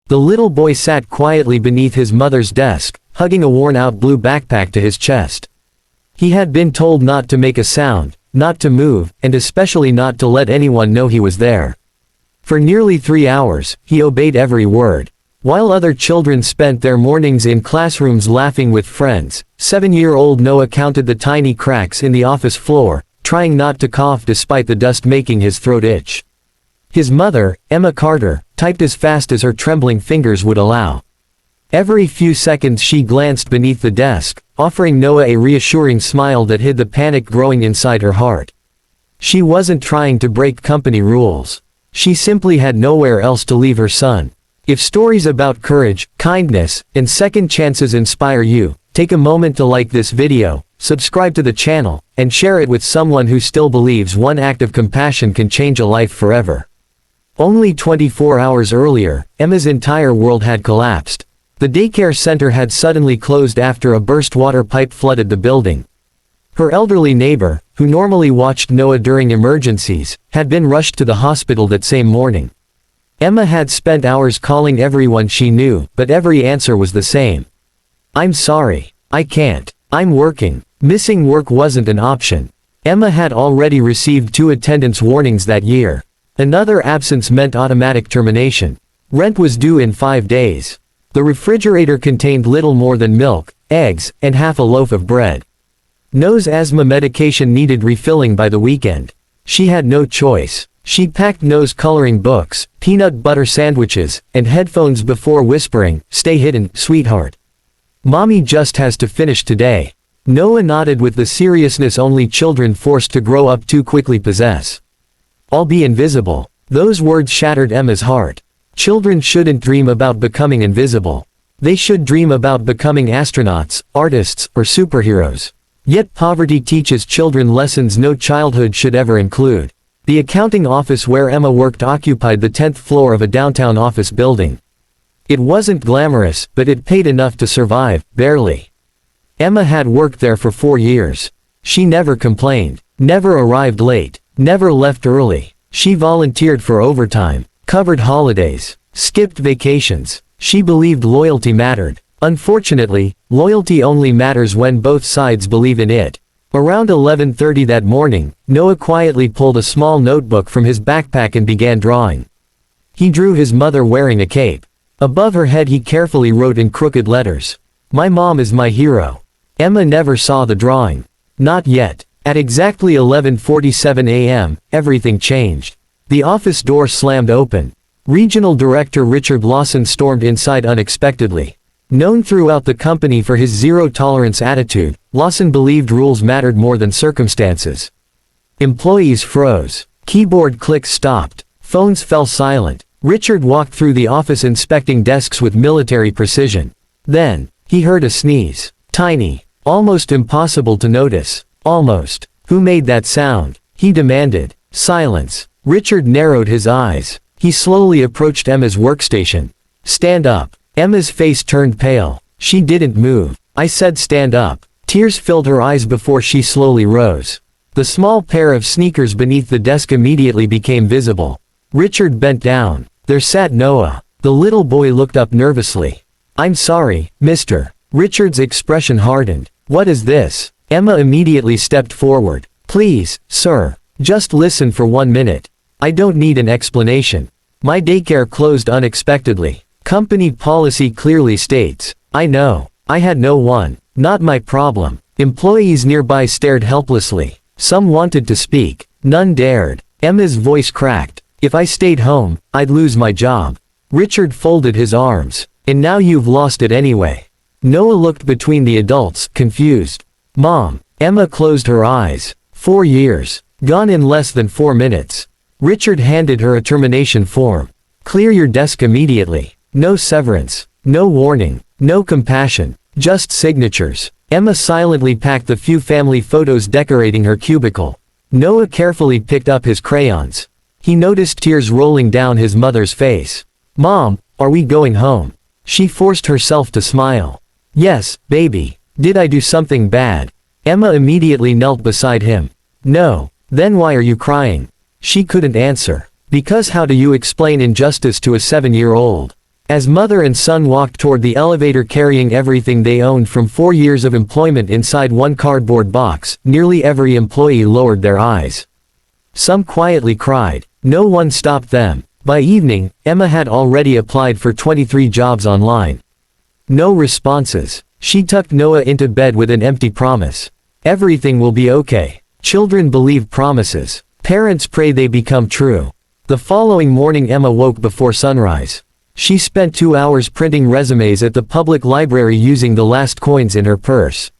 The little boy sat quietly beneath his mother's desk, hugging a worn-out blue backpack to his chest. He had been told not to make a sound, not to move, and especially not to let anyone know he was there. For nearly 3 hours, he obeyed every word. While other children spent their mornings in classrooms laughing with friends, 7-year-old Noah counted the tiny cracks in the office floor, trying not to cough despite the dust making his throat itch. His mother, Emma Carter, typed as fast as her trembling fingers would allow. Every few seconds she glanced beneath the desk, offering Noah a reassuring smile that hid the panic growing inside her heart. She wasn't trying to break company rules. She simply had nowhere else to leave her son. If stories about courage, kindness, and second chances inspire you, take a moment to like this video, subscribe to the channel, and share it with someone who still believes one act of compassion can change a life forever. Only 24 hours earlier, Emma's entire world had collapsed. The daycare center had suddenly closed after a burst water pipe flooded the building. Her elderly neighbor, who normally watched Noah during emergencies, had been rushed to the hospital that same morning. Emma had spent hours calling everyone she knew, but every answer was the same. "I'm sorry. I can't. I'm working." Missing work wasn't an option. Emma had already received 2 attendance warnings that year. Another absence meant automatic termination. Rent was due in 5 days. The refrigerator contained little more than milk, eggs, and half a loaf of bread. Noah's asthma medication needed refilling by the weekend. She had no choice. She packed Noah's coloring books, peanut butter sandwiches, and headphones before whispering, "Stay hidden, sweetheart. Mommy just has to finish today." Noah nodded with the seriousness only children forced to grow up too quickly possess. "I'll be invisible." Those words shattered Emma's heart. Children shouldn't dream about becoming invisible. They should dream about becoming astronauts, artists, or superheroes. Yet poverty teaches children lessons no childhood should ever include. The accounting office where Emma worked occupied the 10th floor of a downtown office building. It wasn't glamorous, but it paid enough to survive, barely. Emma had worked there for 4 years. She never complained, never arrived late, never left early. She volunteered for overtime, covered holidays, skipped vacations. She believed loyalty mattered. Unfortunately, loyalty only matters when both sides believe in it. Around 11:30 that morning, Noah quietly pulled a small notebook from his backpack and began drawing. He drew his mother wearing a cape. Above her head he carefully wrote in crooked letters, "My mom is my hero." Emma never saw the drawing. Not yet. At exactly 11:47 a.m., everything changed. The office door slammed open. Regional Director Richard Lawson stormed inside unexpectedly. Known throughout the company for his zero-tolerance attitude, Lawson believed rules mattered more than circumstances. Employees froze. Keyboard clicks stopped. Phones fell silent. Richard walked through the office inspecting desks with military precision. Then, he heard a sneeze. Tiny. Almost impossible to notice. Almost. "Who made that sound?" he demanded. Silence. Richard narrowed his eyes. He slowly approached Emma's workstation. "Stand up." Emma's face turned pale. She didn't move. "I said stand up." Tears filled her eyes before she slowly rose. The small pair of sneakers beneath the desk immediately became visible. Richard bent down. There sat Noah. The little boy looked up nervously. "I'm sorry, mister." Richard's expression hardened. "What is this?" Emma immediately stepped forward. "Please, sir. Just listen for 1 minute. I don't need an explanation. My daycare closed unexpectedly. Company policy clearly states." "I know. I had no one. Not my problem." Employees nearby stared helplessly. Some wanted to speak. None dared. Emma's voice cracked. "If I stayed home, I'd lose my job." Richard folded his arms. "And now you've lost it anyway." Noah looked between the adults, confused. "Mom." Emma closed her eyes. 4 years. Gone in less than 4 minutes. Richard handed her a termination form. "Clear your desk immediately. No severance. No warning. No compassion. Just signatures." Emma silently packed the few family photos decorating her cubicle. Noah carefully picked up his crayons. He noticed tears rolling down his mother's face. "Mom, are we going home?" She forced herself to smile. "Yes, baby. Did I do something bad?" Emma immediately knelt beside him. "No." "Then why are you crying?" She couldn't answer. "Because how do you explain injustice to a 7-year-old? As mother and son walked toward the elevator carrying everything they owned from 4 years of employment inside one cardboard box, nearly every employee lowered their eyes. Some quietly cried. No one stopped them. By evening, Emma had already applied for 23 jobs online. No responses. She tucked Noah into bed with an empty promise. Everything will be okay. Children believe promises. Parents pray they become true. The following morning Emma woke before sunrise. She spent 2 hours printing resumes at the public library using the last coins in her purse.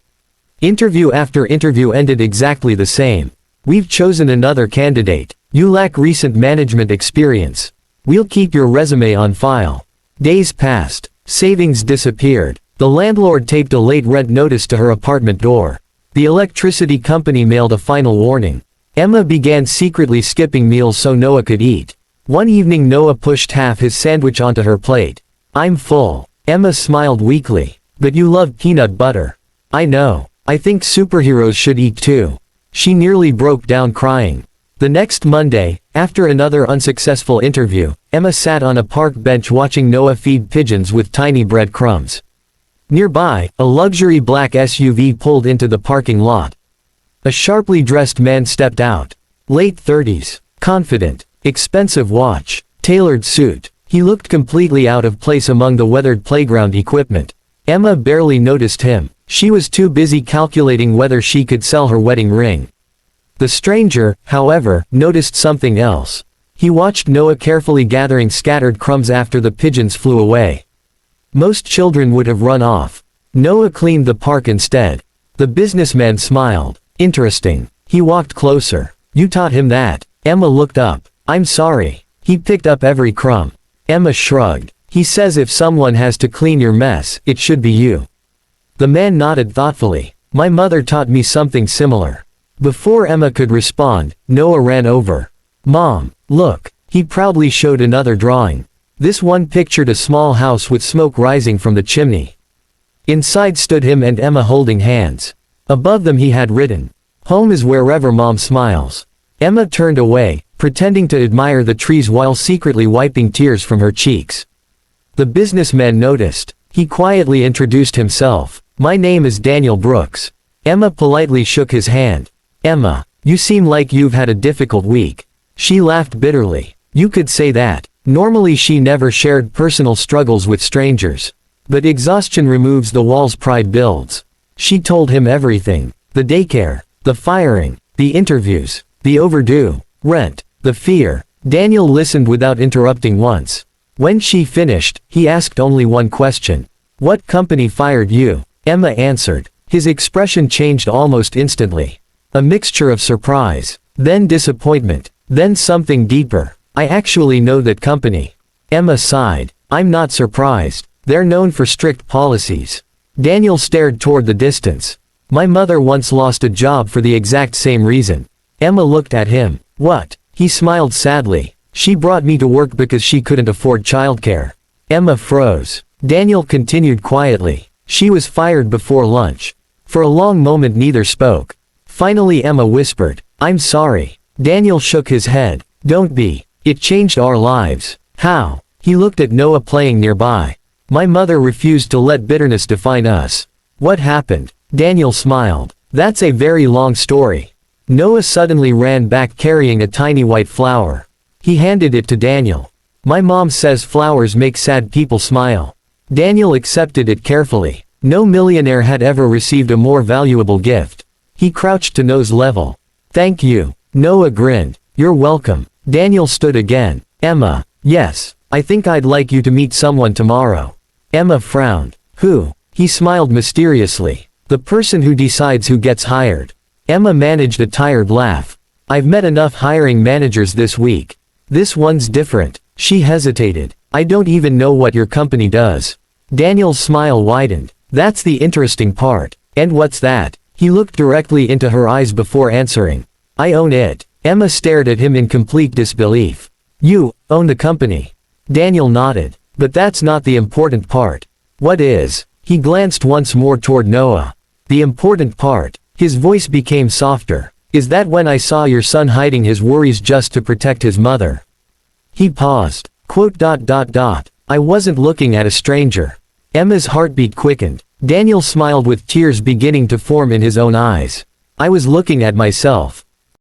Interview after interview ended exactly the same. We've chosen another candidate. You lack recent management experience. We'll keep your resume on file. Days passed. Savings disappeared. The landlord taped a late rent notice to her apartment door. The electricity company mailed a final warning. Emma began secretly skipping meals so Noah could eat. One evening Noah pushed half his sandwich onto her plate. I'm full. Emma smiled weakly. But you love peanut butter. I know. I think superheroes should eat too. She nearly broke down crying. The next Monday, after another unsuccessful interview, Emma sat on a park bench watching Noah feed pigeons with tiny bread crumbs. Nearby, a luxury black SUV pulled into the parking lot. A sharply dressed man stepped out. Late 30s. Confident. Expensive watch. Tailored suit. He looked completely out of place among the weathered playground equipment. Emma barely noticed him. She was too busy calculating whether she could sell her wedding ring. The stranger, however, noticed something else. He watched Noah carefully gathering scattered crumbs after the pigeons flew away. Most children would have run off. Noah cleaned the park instead. The businessman smiled. Interesting. He walked closer. You taught him that. Emma looked up. I'm sorry. He picked up every crumb. Emma shrugged. He says if someone has to clean your mess, it should be you. The man nodded thoughtfully. My mother taught me something similar. Before Emma could respond, Noah ran over. Mom, look. He proudly showed another drawing. This one pictured a small house with smoke rising from the chimney. Inside stood him and Emma holding hands. Above them he had written, "Home is wherever Mom smiles." Emma turned away, pretending to admire the trees while secretly wiping tears from her cheeks. The businessman noticed. He quietly introduced himself. My name is Daniel Brooks. Emma politely shook his hand. Emma, you seem like you've had a difficult week. She laughed bitterly. You could say that. Normally she never shared personal struggles with strangers. But exhaustion removes the walls pride builds. She told him everything. The daycare, the firing, the interviews, the overdue rent, the fear. Daniel listened without interrupting once. When she finished, he asked only one question. What company fired you? Emma answered. His expression changed almost instantly. A mixture of surprise, then disappointment, then something deeper. I actually know that company. Emma sighed. I'm not surprised. They're known for strict policies. Daniel stared toward the distance. My mother once lost a job for the exact same reason. Emma looked at him. What? He smiled sadly. She brought me to work because she couldn't afford childcare. Emma froze. Daniel continued quietly. She was fired before lunch. For a long moment neither spoke. Finally Emma whispered, I'm sorry. Daniel shook his head. Don't be. It changed our lives. How? He looked at Noah playing nearby. My mother refused to let bitterness define us. What happened? Daniel smiled. That's a very long story. Noah suddenly ran back carrying a tiny white flower. He handed it to Daniel. My mom says flowers make sad people smile. Daniel accepted it carefully. No millionaire had ever received a more valuable gift. He crouched to Noah's level. Thank you. Noah grinned. You're welcome. Daniel stood again. Emma. Yes. I think I'd like you to meet someone tomorrow. Emma frowned. Who? He smiled mysteriously. The person who decides who gets hired. Emma managed a tired laugh. I've met enough hiring managers this week. This one's different. She hesitated. I don't even know what your company does. Daniel's smile widened. That's the interesting part. And what's that? He looked directly into her eyes before answering. I own it. Emma stared at him in complete disbelief. You own the company. Daniel nodded. But that's not the important part. What is? He glanced once more toward Noah. The important part. His voice became softer. Is that when I saw your son hiding his worries just to protect his mother? He paused. Quote. I wasn't looking at a stranger. Emma's heartbeat quickened. Daniel smiled with tears beginning to form in his own eyes. I was looking at myself.